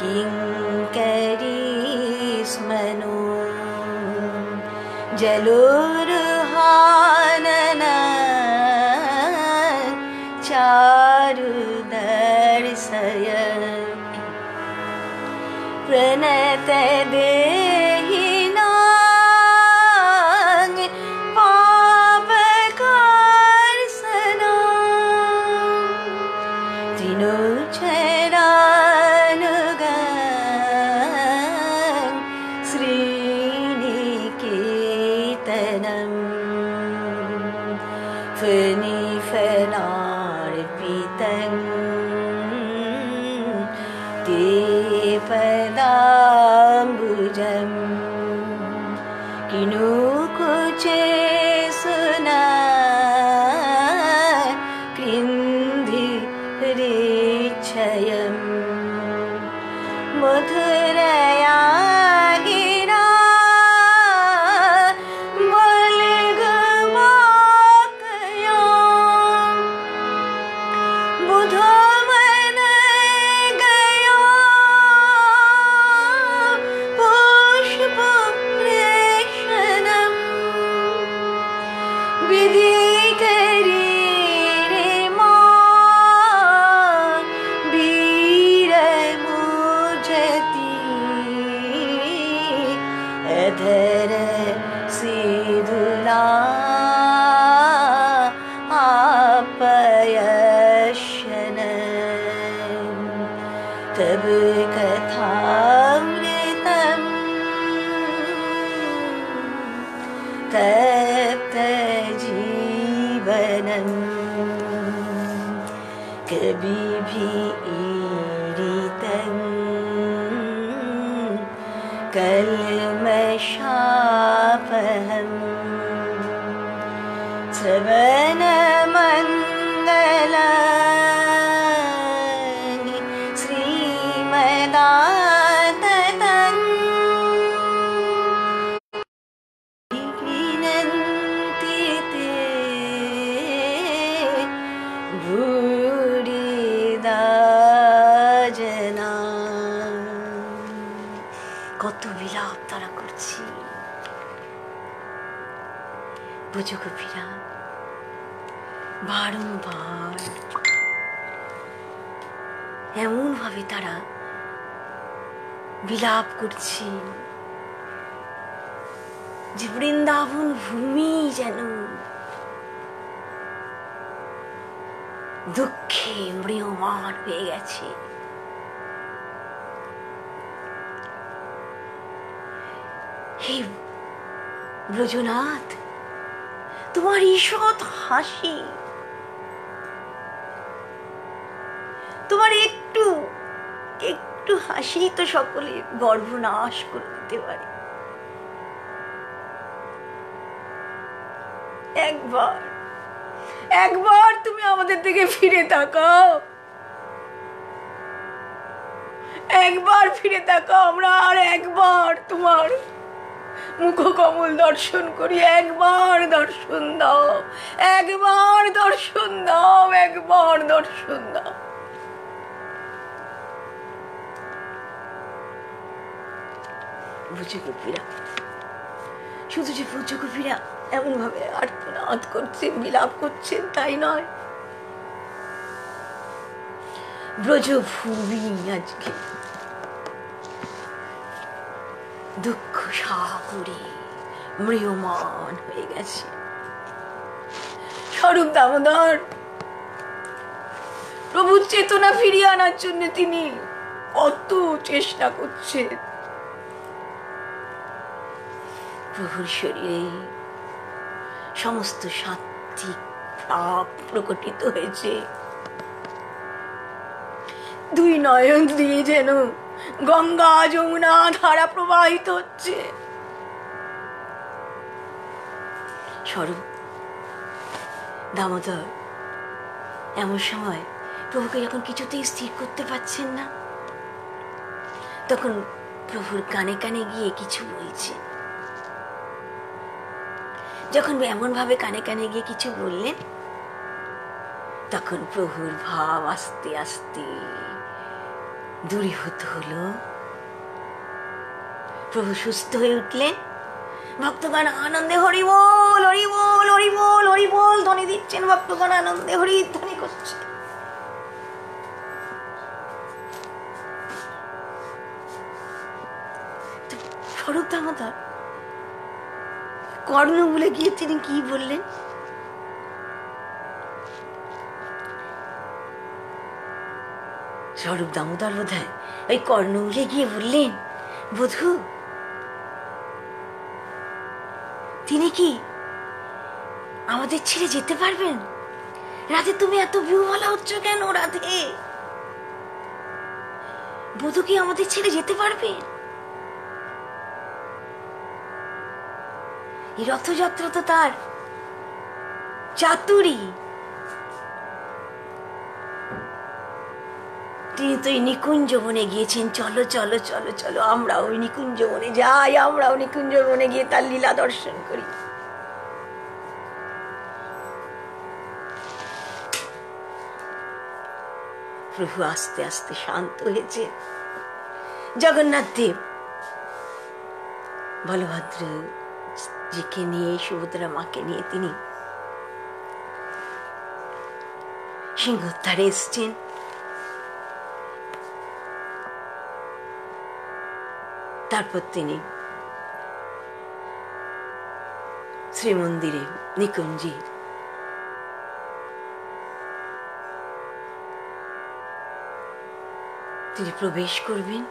किंकरी स्मनो, जलोरुहानना चारु दर्शय, प्रणत देहिनां पावकार्सना, त्रिनुचरानुगं श्रीनिकेतनं, फनिफनार्पितं ते पदाम्बुजं, किनुकुचे सुना कृन्धिरेच्छयं, मधुरया गिरा मलगमाकया, बुधो मन गया पुष्प प्रेषणं, विधि करी रे मां वीरमुजति, अधर सिधुला आपयशन, तब कथामृतं तप्त जीवनं, कभी भी ईरितं कल्मषापहं, श्रवण मंगलं श्रीमदाततं, गृह्णन्ति ते भूरिदा जना। কত ব্রজগোপীরা বারংবার এমন ভাবে তারা বিলাপ করছেন যে বৃন্দাবন ভূমি যেন দুঃখে ম্রিয়মাণ হয়ে গেছে। হে ব্রজনাথ, তোমার ঈষৎ হাসি, তোমার একটু একটু হাসি তো সকলের গর্ভনাশ করে দিতে পারে। একবার একবার তুমি আমাদের দিকে ফিরে তাকাও, একবার ফিরে তাকাও, আমরা আর একবার তোমার মুখকমল দর্শন করি। একবার দর্শন দাও, একবার দর্শন দাও, একবার দর্শন দাও। ব্রজগোপীরা, শুধু যে ব্রজগোপীরা এমন ভাবে আর্তনাদ করছেন, বিলাপ করছেন তাই নয়, ব্রজভূমি আজকে দুঃখ সাগরে ম্রিয়মাণ হয়ে গেছে। স্বরূপ দামোদর প্রভুর চেতনা ফিরিয়ে আনার জন্য তিনি কত চেষ্টা করছেন। প্রভুর শরীরে সমস্ত সাত্ত্বিক ভাব প্রকটিত হয়েছে। দুই নয়ন দিয়ে যেন গঙ্গা যমুনা ধারা প্রবাহিত হচ্ছে। স্বরূপ দামোদর এমন সময় প্রভুকে যখন কিছুতেই স্থির করতে পারছেন না, তখন প্রভুর কানে কানে গিয়ে কিছু বলছেন। যখন এমন ভাবে কানে কানে গিয়ে কিছু বললেন, তখন প্রভুর ভাব আস্তে আস্তে দূরীভূত হলো। প্রভু সুস্থ হয়ে উঠলেন। ভক্তগণ আনন্দে হরি বল, হরি বল, হরি বল, হরি বল ধ্বনি দিচ্ছেন। ভক্তগণ আনন্দে হরি ধ্বনি করছে। স্বরূপ দামোদর কর্ণমূলে গিয়ে তিনি কি বললেন? স্বরূপ দামোদর বোধহয় ওই কর্ণমূলে গিয়ে বললেন, বধূ তিনি কি আমাদের ছেড়ে যেতে পারবেন? রাধে, তুমি এত বিহ্বলা হচ্ছ কেন? রাধে, বধূ কি আমাদের ছেড়ে যেতে পারবে? এই রথযাত্রা তো তার চাতুরী। তিনি তো এই নিকুঞ্জ বনে গিয়েছেন। চলো চলো চলো চলো, আমরা ওই নিকুঞ্জ বনে যাই, আমরা ওই নিকুঞ্জ বনে গিয়ে তার লীলা দর্শন করি। প্রভু আস্তে আস্তে শান্ত হয়েছে। জগন্নাথ দেব বলভদ্র জিকে নিয়ে, সুভদ্রা মাকে নিয়ে তিনি সিংহদ্বারে এসছেন। তারপর তিনি শ্রীমন্দিরে নিকুঞ্জে তিনি প্রবেশ করবেন।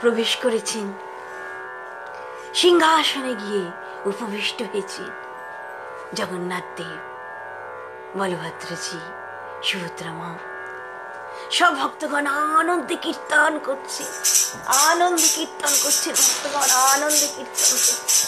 প্রবেশ করেছেন, সিংহাসনে গিয়ে উপবিষ্ট হয়েছেন জগন্নাথ দেব, বলভদ্রজি, সুভদ্রা মা। সব ভক্তগণ আনন্দে কীর্তন করছে, আনন্দে কীর্তন করছে, ভক্তগণ আনন্দে কীর্তন করছে।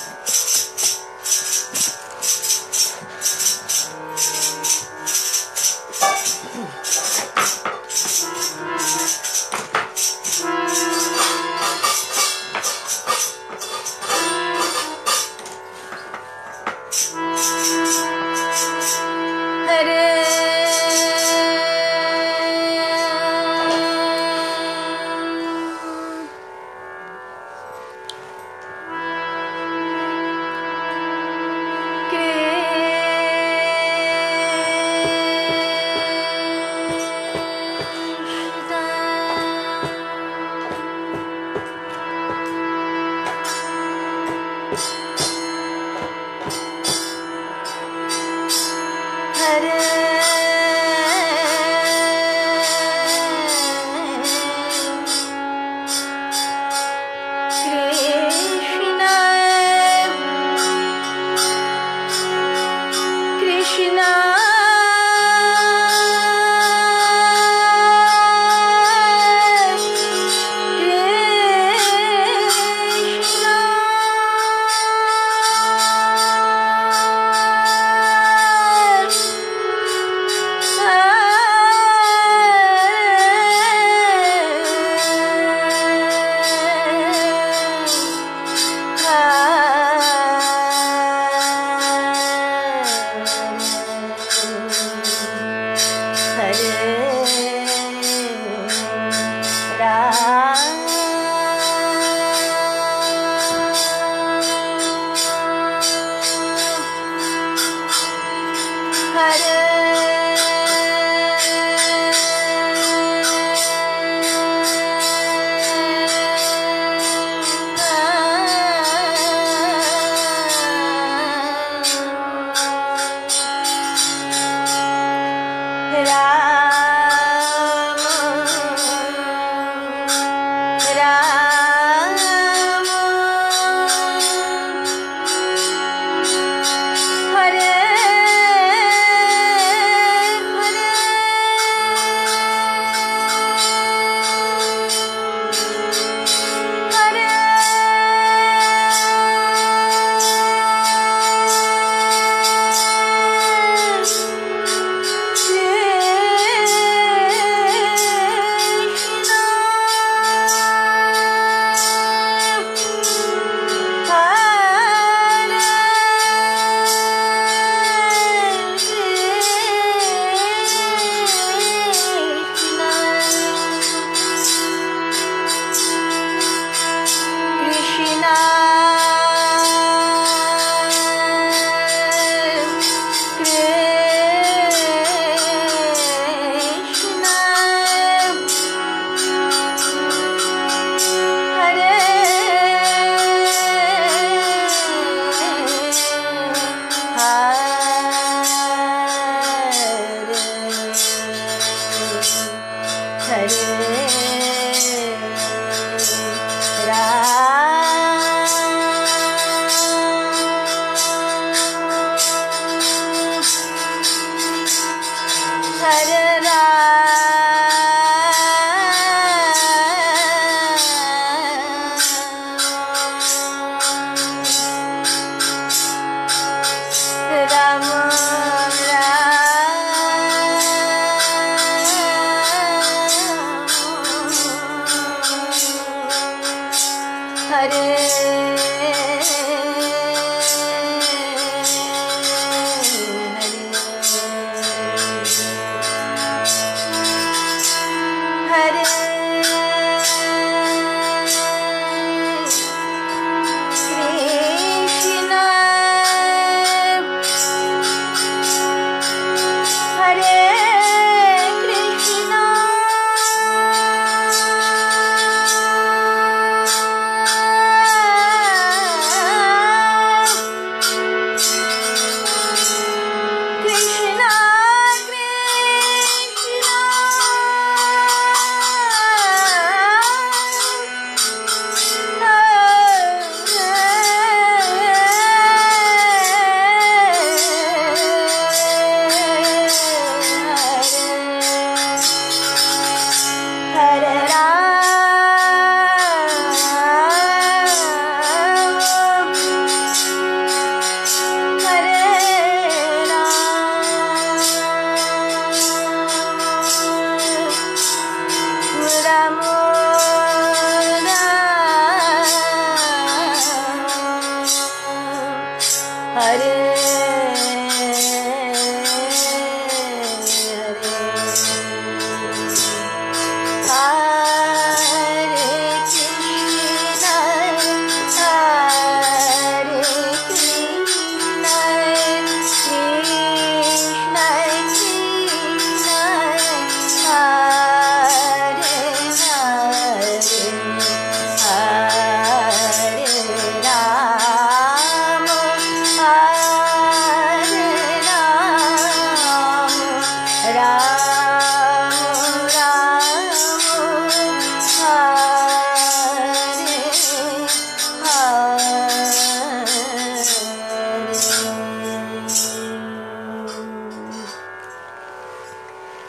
Hare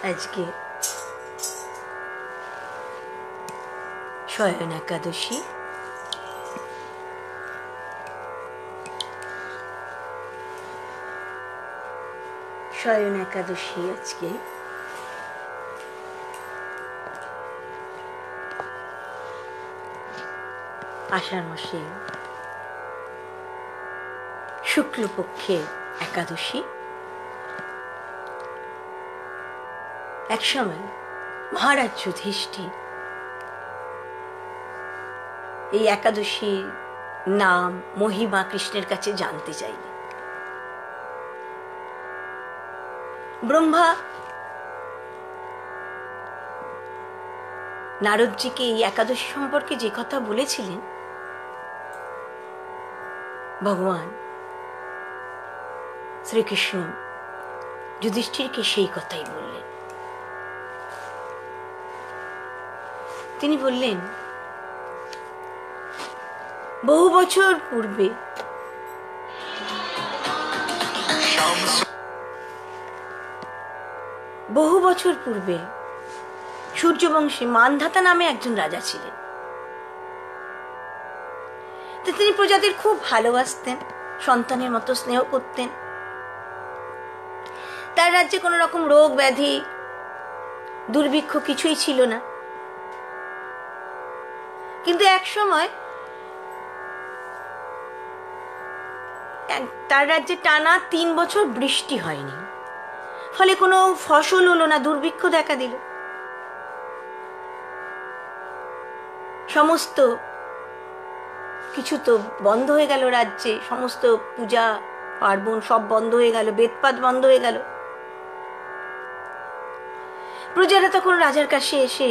আজকে শয়ন একাদশী। শয়ন একাদশী আজকে আষাঢ় মাসে শুক্লপক্ষের একাদশী। একসময় মহারাজ যুধিষ্ঠির এই একাদশীর নাম মহিমা কৃষ্ণের কাছে জানতে চাইলেন। ব্রহ্মা নারদজিকে এই একাদশী সম্পর্কে যে কথা বলেছিলেন, ভগবান শ্রীকৃষ্ণ যুধিষ্ঠিরকে সেই কথাই বললেন। তিনি বললেন, বহু বছর পূর্বে সূর্যবংশী মানধাতা নামে একজন রাজা ছিলেন। তিনি প্রজাদের খুব ভালোবাসতেন, সন্তানের মতো স্নেহ করতেন। তার রাজ্যে কোনো রকম রোগ ব্যাধি দুর্ভিক্ষ কিছুই ছিল না। কিন্তু এক সময় তার রাজ্যে টানা 3 বছর বৃষ্টি হয়নি, ফলে কোনো ফসল হলো না, দুর্ভিক্ষ দেখা দিল। সমস্ত কিছু তো বন্ধ হয়ে গেল রাজ্যে, সমস্ত পূজা পার্বণ সব বন্ধ হয়ে গেল, বেদপাত বন্ধ হয়ে গেল। প্রজারা তখন রাজার কাছে এসে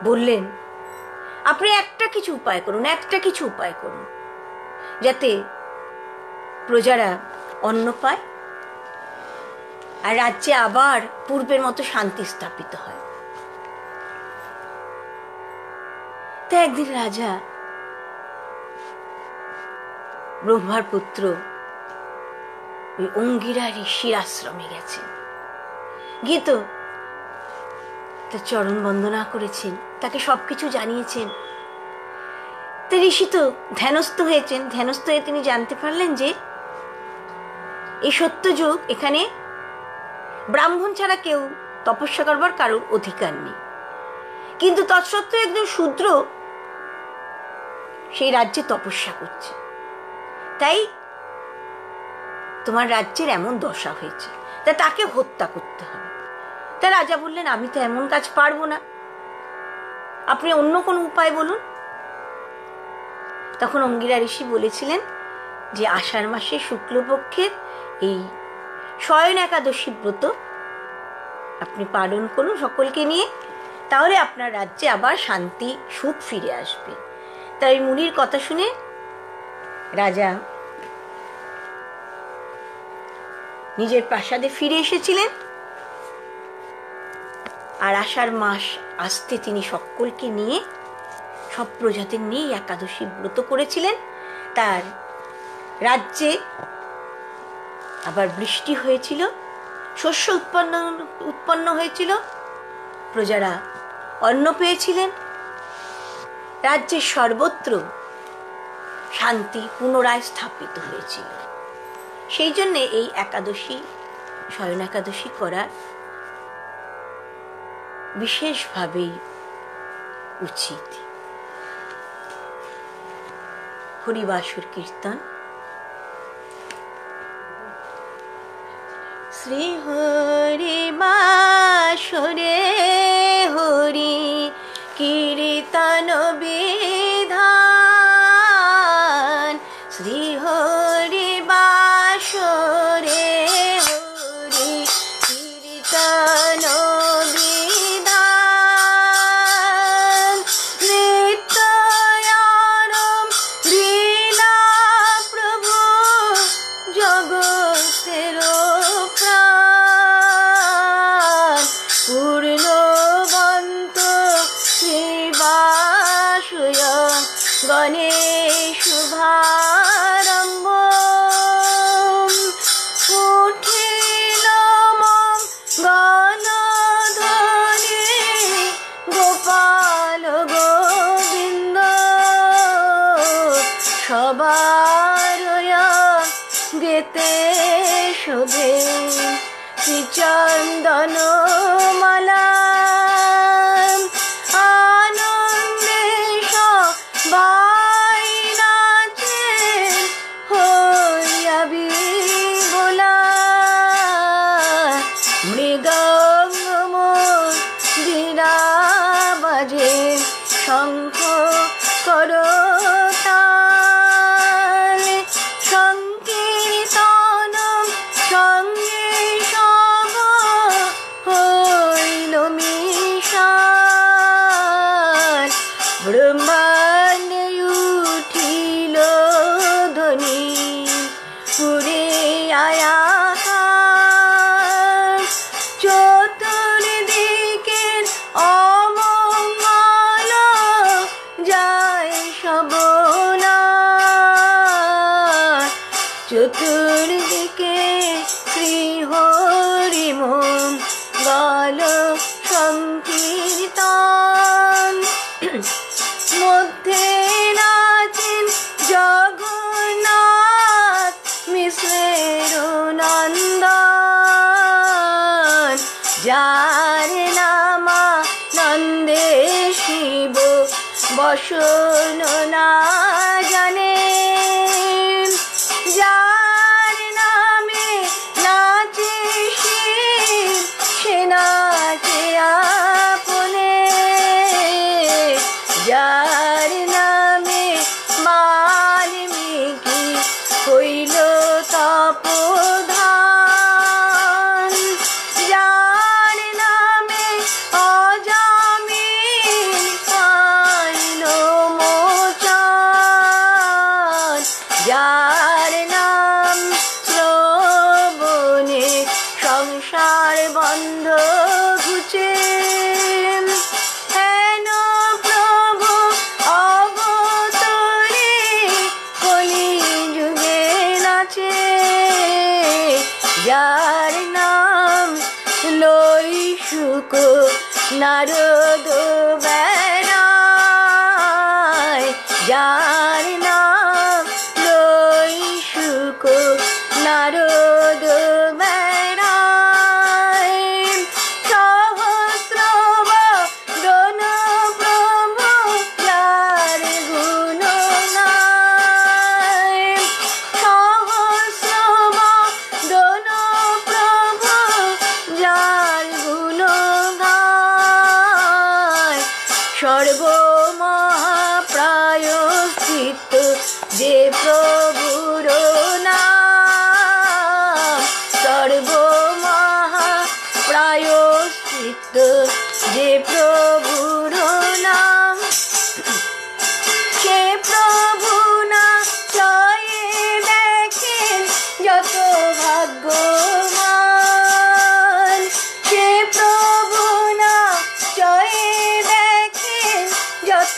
বললেন, আপনি একটা কিছু উপায় করুন যাতে প্রজারা অন্ন পায় আর রাজ্যে আবার পূর্বের মতো শান্তি স্থাপিত হয়। তাই একদিন রাজা ব্রহ্মার পুত্র ওই অঙ্গিরা ঋষির আশ্রমে গেছেন। গিয়ে তো তার চরণ বন্দনা করেছেন, তাকে সবকিছু জানিয়েছেন। তা ঋষি তো ধ্যানস্থ হয়েছেন। ধ্যানস্থ হয়ে তিনি জানতে পারলেন যে এই সত্যযুগ, এখানে ব্রাহ্মণ ছাড়া কেউ তপস্যা করবার কারোর অধিকার নেই। কিন্তু তৎসত্ত্বেও একজন শূদ্র সেই রাজ্যে তপস্যা করছে, তাই তোমার রাজ্যের এমন দশা হয়েছে, তা তাকে হত্যা করতে হবে। তা রাজা বললেন, আমি তো এমন কাজ পারবো না, আপনি অন্য কোনো উপায় বলুন। তখন অঙ্গিরা ঋষি বলেছিলেন যে আষাঢ় মাসে শুক্লপক্ষের এই শয়ন একাদশী ব্রত আপনি পালন করুন সকলকে নিয়ে, তাহলে আপনার রাজ্যে আবার শান্তি সুখ ফিরে আসবে। তাই মুনির কথা শুনে রাজা নিজের প্রাসাদে ফিরে এসেছিলেন। আর আষাঢ় মাস আসতে তিনি সকলকে নিয়ে, সব প্রজাদের নিয়ে একাদশী ব্রত করেছিলেন। তার রাজ্যে আবার বৃষ্টি হয়েছিল, শস্য উৎপন্ন হয়েছিল, প্রজারা অন্ন পেয়েছিলেন, রাজ্যের সর্বত্র শান্তি পুনরায় স্থাপিত হয়েছিল। সেই জন্য এই একাদশী, শয়ন একাদশী করার বিশেষভাবেই উচিত। হরিবাসর কীর্তন। শ্রী হরি বাসরে হরি কীর্তন বিধান, শ্রী হরি বাসরে হরি কীর্তন বিধান, নিত্যানম লীলা প্রভু জগতের প্রাণ, পূর্ণ শ্রীচন্দন মালা আনন্দে সবাই নাচেন হইয়া বিভোলা মৃদঙ্গ মন্দিরা বাজে শঙ্খ করতাল সংকীর্তনম সঙ্গে সব হইল মিশাল ব্রহ্মাণ্ডে উঠিল ধ্বনি উড়ে আকাশ চতুর্দিকের অমঙ্গল যায় সর্বনাশ চতুর্দিকে শ্রীহরি মঙ্গল সংকীর্তন মধ্যে নাচেন জগন্নাথ মিশ্রের নন্দন যার নামা নন্দে শিব বসন না জানে যার নামে নাচে শিব সে নাচে আপনে যার নামে বাল্মীকি হইল তপোধান যার নামে অজামিল পাইল মোচন যার নাম শ্রবণে সংসার বন্ধ ঘুচে হেন প্রভু অবতরে কলি যুগে নাচে যার নাম লই শুক নারদ বেড়ায় যার নাম লই শুক নারদ বেড়ায় সহস্র বদন প্রভু যার গুণ নাই সহস্র বদন প্রভু যার গুণ গায় সর্বমহাপ্রায়শ্চিত্ত যে প্রভুর নাম সর্বমহাপ্রায়শ্চিত্ত যে প্রভুর নাম সে প্রভু না চয়ে দেখেন যত ভাগ্যবান সে প্রভু না চয়ে দেখেন যত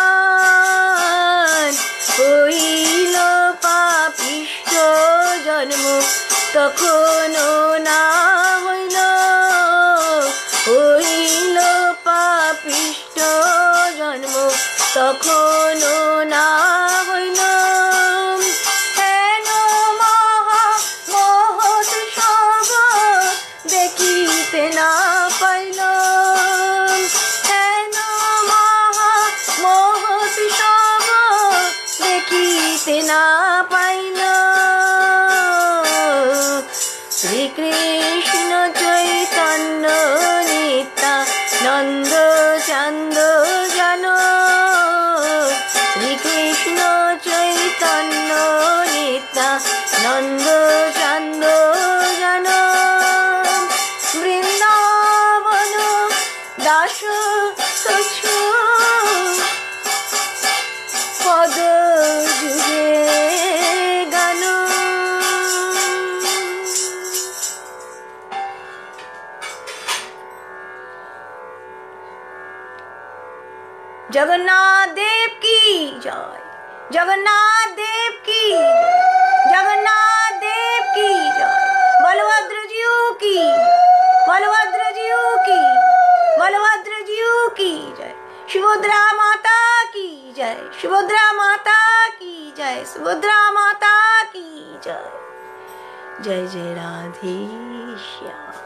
ভাগ্যবান হইল পাপিষ্ঠ জন্ম তখনও না হইল হইল পাপিষ্ঠ জন্ম তখনও না হইল হেন মহা মহৎ সব দেখিতে না পাইল হেন মহা মহৎ সব দেখিতে না পাইল শ্রীকৃষ্ণ চৈতন্য নিত্যানন্দ চান্দ জান শ্রীকৃষ্ণ চৈতন্য নিত্যানন্দ চান্দ জান বৃন্দাবন দাস তুচ্ছ পদ যুগে গান जगन्नाथ देव की जय जगन्नाथ देव की जगन्नाथ देव की जय बलभद्र जीओ की बलभद्र जीओ की बलभद्र जीओ की जय सुभद्रा माता की जय सुभद्रा माता की जय सुभद्रा माता की जय जय जय राधे श्याम।